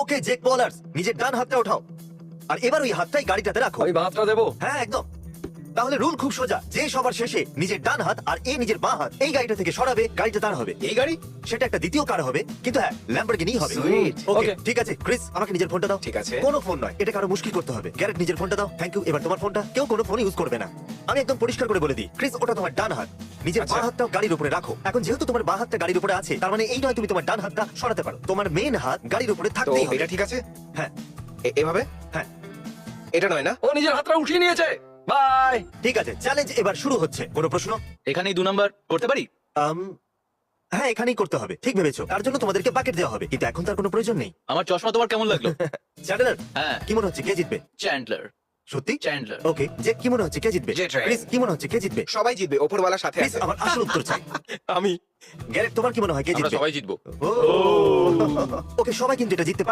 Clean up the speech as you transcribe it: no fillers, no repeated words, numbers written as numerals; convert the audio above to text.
ওকে জেক bowlers, নিজের ডান হাতটা ওঠাও আর এবার ওই হাতটাই গাড়িটাতে রাখো। আমি বাতটা দেবো। হ্যাঁ একদম। তাহলে রুল খুব সোজা, যে সবার শেষে নিজের ডান হাত আর এ নিজের বাঁ হাত এই গাড়িটা থেকে সরাবে, গাড়িটা তার হবে। এই গাড়ি? সেটা একটা দ্বিতীয় কার হবে, কিন্তু হ্যাঁ ল্যাম্বরগিনি হবে। Sweet. ওকে Okay. ঠিক আছে ক্রিস, আমাকে নিজের ফোনটা দাও। ঠিক আছে। কোনো ফোন নয়, এটা কারো মুশকিল করতে হবে। গ্যারেট নিজের ফোনটা দাও। Thank you. এবার তোমার ফোনটা। কেউ কোনো ফোন ইউজ করবে না। আমি একদম পরিষ্কার করে বলে দিই, ক্রিস ওটা তোমার ডান হাত, নিজের আচ্ছা। বাঁ হাতটাও গাড়ির উপরে রাখো। এখন যেহেতু তোমার বাঁ হাতটা গাড়ির উপরে আছে, তার মানে এই নয় তুমি তোমার ডান হাতটা সরাতে পারো। তোমার মেন হাত গাড়ির উপরে তো থাকতেই হবে। এটা ঠিক আছে? হ্যাঁ এভাবে? হ্যাঁ এটা নয় না? ও নিজের হাতটা উঠিয়ে নিয়েছে। বাই। ঠিক আছে, চ্যালেঞ্জ এবার শুরু হচ্ছে। কোনো প্রশ্ন? এখানেই 2 নাম্বার করতে পারি? হ্যাঁ এখানেই করতে হবে। ঠিক ভেবেছো, তার জন্য তোমাদেরকে বাকেট দেওয়া হবে, কিন্তু এখন তার কোনো প্রয়োজন নেই। আমার চশমা তোমার কেমন লাগলো? চ্যান্ডলার হ্যাঁ, কি মনে হচ্ছে কে জিতবে? চ্যান্ডলার। সত্যি? চ্যান্ডলার। ওকে, যে কি মনে হচ্ছে কে জিতবে? Jet Ryan. ক্রিস কি মনে হচ্ছে কে জিতবে? সবাই জিতবে, ওপরওয়ালার সাথে ক্রিস আছে। আমার আসল উত্তর চাই। আমি। গ্যারেট তোমার কি মনে হয় কে আমরা জিতবে? সবাই জিতবো। ওকে সবাই কিন্তু এটা জিততে